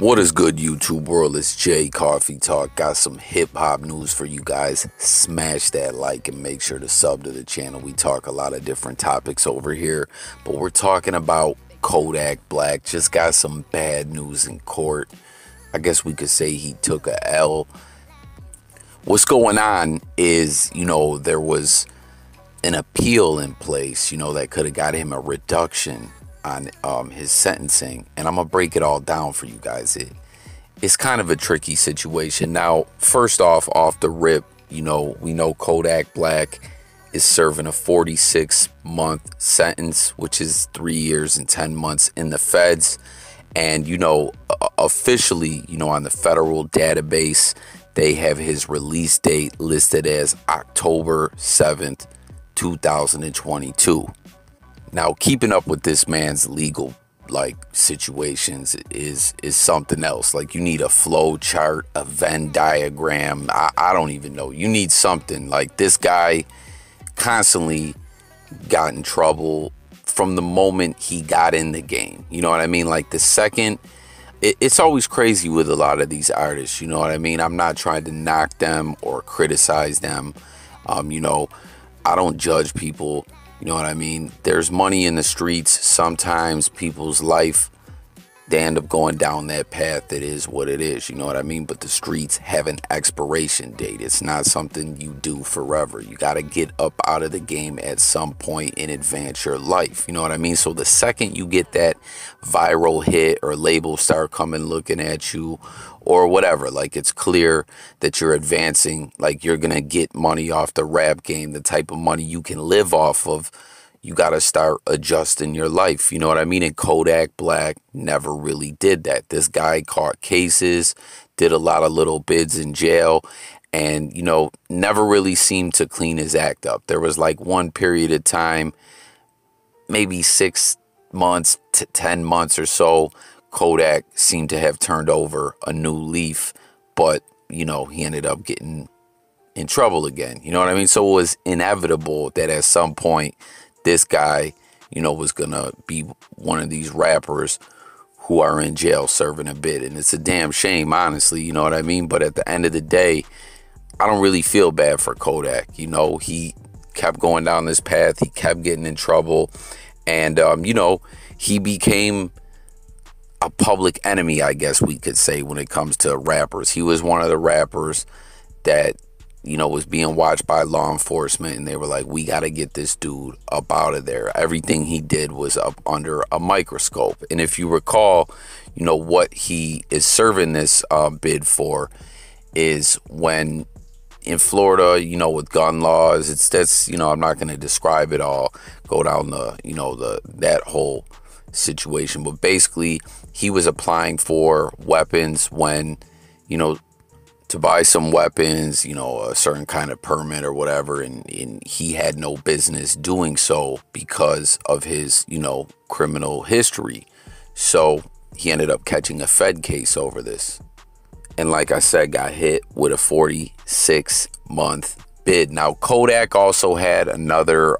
What is good, YouTube world? It's Jay Coffee Talk. Got some hip hop news for you guys. Smash that like and make sure to sub to the channel. We talk a lot of different topics over here, but we're talking about Kodak Black. Just got some bad news in court. I guess we could say he took a L. What's going on is, there was an appeal in place, that could have got him a reduction on his sentencing, and I'm gonna break it all down for you guys. It's kind of a tricky situation. Now, first off the rip, we know Kodak Black is serving a 46-month sentence, which is 3 years and 10 months in the feds. And officially, on the federal database, they have his release date listed as October 7th, 2022. Now, keeping up with this man's legal situations is something else. You need a flow chart, a Venn diagram. I don't even know. You need something. This guy constantly got in trouble from the moment he got in the game. You know what I mean? The second, it's always crazy with a lot of these artists. You know what I mean? I'm not trying to knock them or criticize them. I don't judge people. You know what I mean? There's money in the streets. Sometimes people's life, they end up going down that path. It is what it is. You know what I mean? But the streets have an expiration date. It's not something you do forever. You got to get up out of the game at some point and advance your life. You know what I mean? So the second you get that viral hit or labels start coming looking at you or whatever, it's clear that you're advancing, you're going to get money off the rap game, the type of money you can live off of. You got to start adjusting your life. You know what I mean? And Kodak Black never really did that. This guy caught cases, did a lot of little bids in jail, and, never really seemed to clean his act up. There was one period of time, maybe 6 months to 10 months or so, Kodak seemed to have turned over a new leaf, but, he ended up getting in trouble again. You know what I mean? So it was inevitable that at some point, this guy, was going to be one of these rappers who are in jail serving a bid. And it's a damn shame, honestly, you know what I mean? But at the end of the day, I don't really feel bad for Kodak. He kept going down this path. He kept getting in trouble. And, he became a public enemy, I guess we could say, when it comes to rappers. He was one of the rappers that was being watched by law enforcement, and they were like, we got to get this dude up out of there. Everything he did was up under a microscope. And if you recall, what he is serving this bid for is when in Florida, with gun laws, I'm not going to describe it all, go down that whole situation. But basically, he was applying for weapons when, to buy some weapons, a certain kind of permit or whatever, and he had no business doing so because of his, criminal history. So he ended up catching a Fed case over this. And like I said, got hit with a 46-month bid. Now, Kodak also had another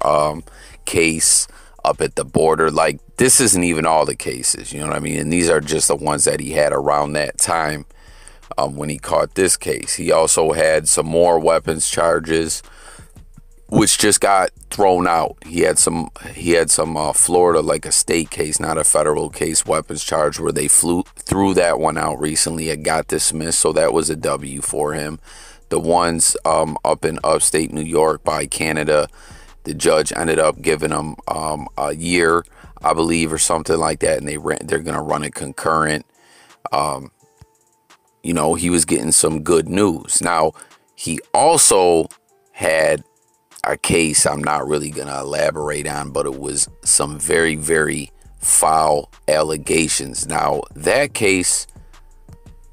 case up at the border. This isn't even all the cases, you know what I mean? And these are just the ones that he had around that time. When he caught this case, he also had some more weapons charges, which just got thrown out. He had some Florida, a state case, not a federal case, weapons charge, where they threw that one out recently. It got dismissed, so that was a W for him. The ones up in upstate New York by Canada, the judge ended up giving him a year, I believe, or something like that, and they're gonna run it concurrent. He was getting some good news. Now, he also had a case I'm not really going to elaborate on, but it was some very, very foul allegations. Now, that case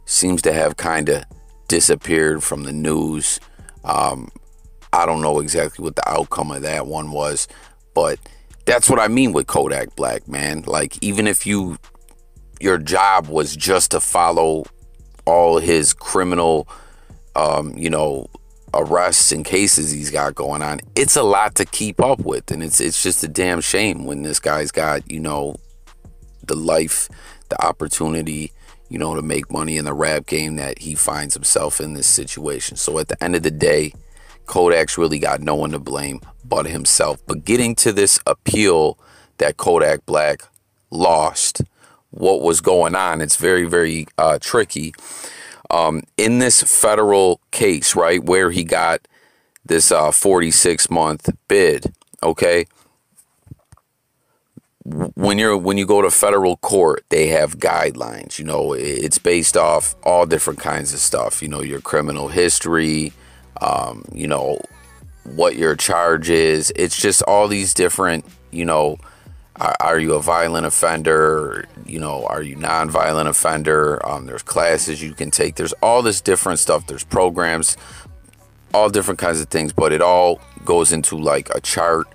seems to have kind of disappeared from the news. I don't know exactly what the outcome of that one was, but that's what I mean with Kodak Black, man. Even if your job was just to follow all his criminal, arrests and cases he's got going on, it's a lot to keep up with. And it's just a damn shame when this guy's got, the life, the opportunity, you know, to make money in the rap game, that he finds himself in this situation. So at the end of the day, Kodak's really got no one to blame but himself. But getting to this appeal that Kodak Black lost, what was going on, it's very, very tricky. In this federal case, right, where he got this 46-month bid, okay, when you go to federal court, they have guidelines. You know, it's based off all different kinds of stuff. You know, your criminal history, you know, what your charge is. It's just all these different, you know, are you a violent offender? You know, are you non-violent offender? There's classes you can take. There's all this different stuff. There's programs, all different kinds of things, but it all goes into like a chart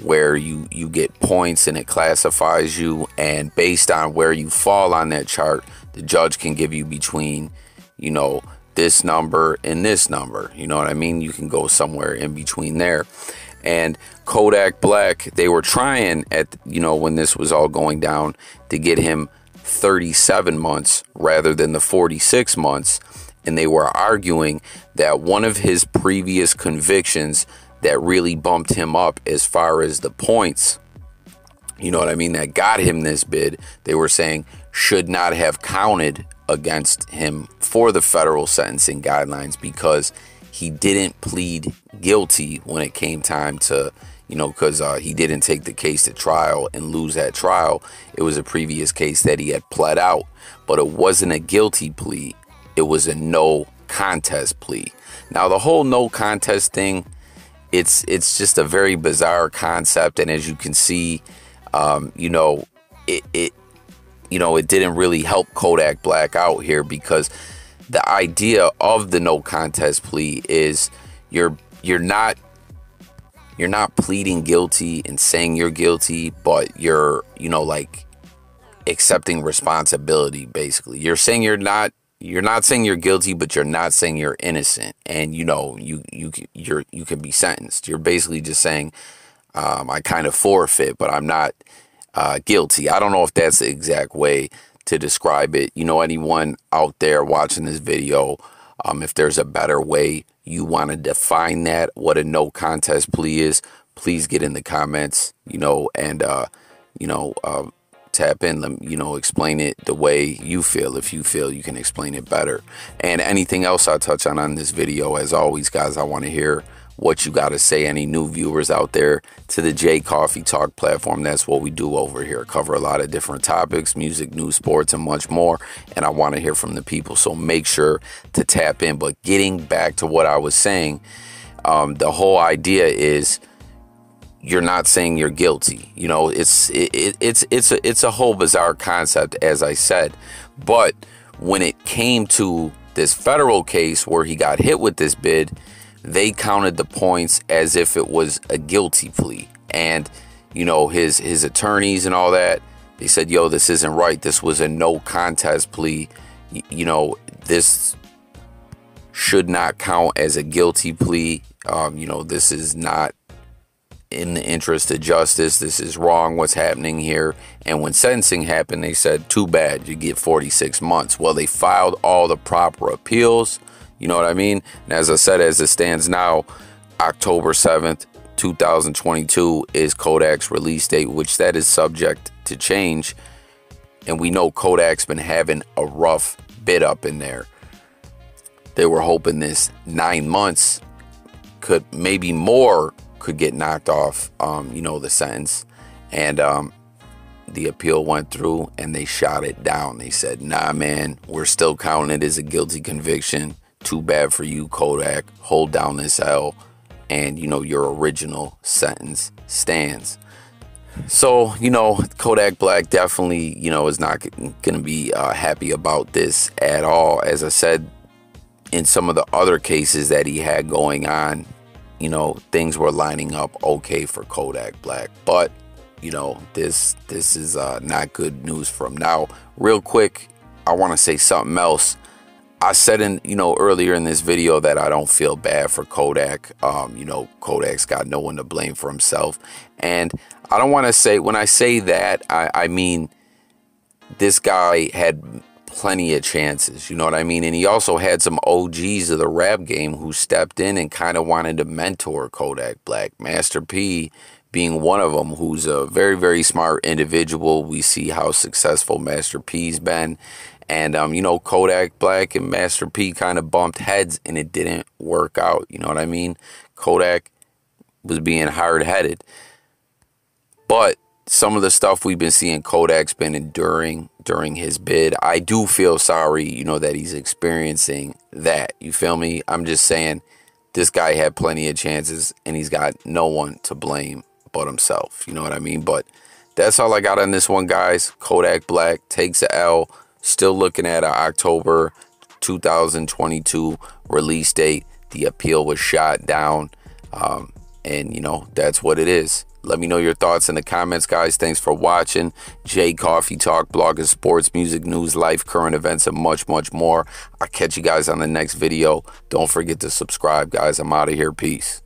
where you get points and it classifies you, and based on where you fall on that chart, the judge can give you between, you know, this number and this number. You know what I mean? You can go somewhere in between there. And Kodak Black, they were trying at, you know, when this was all going down, to get him 37 months rather than the 46 months. And they were arguing that one of his previous convictions that really bumped him up as far as the points, you know what I mean, that got him this bid, they were saying should not have counted against him for the federal sentencing guidelines, because he didn't plead guilty when it came time to, you know, because he didn't take the case to trial and lose that trial. It was a previous case that he had pled out, but it wasn't a guilty plea. It was a no contest plea. Now, the whole no contest thing, it's just a very bizarre concept, and as you can see, you know, it didn't really help Kodak Black out here, because the idea of the no contest plea is you're not pleading guilty and saying you're guilty, but you're, you know, like accepting responsibility. Basically, you're saying you're not saying you're guilty, but you're not saying you're innocent, and you know you can be sentenced. You're basically just saying I kind of forfeit, but I'm not guilty. I don't know if that's the exact way to describe it. You know, anyone out there watching this video, if there's a better way you want to define that, what a no contest plea is, please get in the comments, you know, and tap in, you know, explain it the way you feel, if you feel you can explain it better. And anything else I touch on this video, as always, guys, I want to hear what you got to say. Any new viewers out there to the J Coffee Talk platform, that's what we do over here. Cover a lot of different topics, music, news, sports, and much more. And I want to hear from the people, so make sure to tap in. But getting back to what I was saying, the whole idea is you're not saying you're guilty. You know, it's a whole bizarre concept, as I said. But when it came to this federal case where he got hit with this bid, they counted the points as if it was a guilty plea. And, you know, his attorneys and all that, they said, yo, this isn't right. This was a no contest plea. You know, this should not count as a guilty plea. You know, this is not in the interest of justice. This is wrong, what's happening here. And when sentencing happened, they said, too bad, you get 46 months. Well, they filed all the proper appeals. You know what I mean? And as I said, as it stands now, October 7th, 2022 is Kodak's release date, which that is subject to change. And we know Kodak's been having a rough bit up in there. They were hoping this 9 months could, maybe more, could get knocked off, you know, the sentence. And the appeal went through and they shot it down. They said, nah, man, we're still counting it as a guilty conviction. Too bad for you, Kodak. Hold down this L, and, you know, your original sentence stands. So, you know, Kodak Black definitely, you know, is not going to be happy about this at all. As I said, in some of the other cases that he had going on, you know, things were lining up okay for Kodak Black. But, you know, this is not good news for him. Now, real quick, I want to say something else. I said earlier in this video that I don't feel bad for Kodak. You know, Kodak's got no one to blame for himself. And I don't want to say, when I say that, I mean, this guy had plenty of chances, you know what I mean? And he also had some OGs of the rap game who stepped in and kind of wanted to mentor Kodak Black. Master P being one of them, who's a very, very smart individual. We see how successful Master P's been. And, you know, Kodak Black and Master P kind of bumped heads and it didn't work out. You know what I mean? Kodak was being hard-headed. But some of the stuff we've been seeing Kodak's been enduring during his bid, I do feel sorry, you know, that he's experiencing that. You feel me? I'm just saying this guy had plenty of chances and he's got no one to blame but himself. You know what I mean? But that's all I got on this one, guys. Kodak Black takes a L. Still looking at an October 2022 release date. The appeal was shot down. And, you know, that's what it is. Let me know your thoughts in the comments, guys. Thanks for watching. J Coffee Talk, blogging sports, music, news, life, current events, and much, much more. I'll catch you guys on the next video. Don't forget to subscribe, guys. I'm out of here. Peace.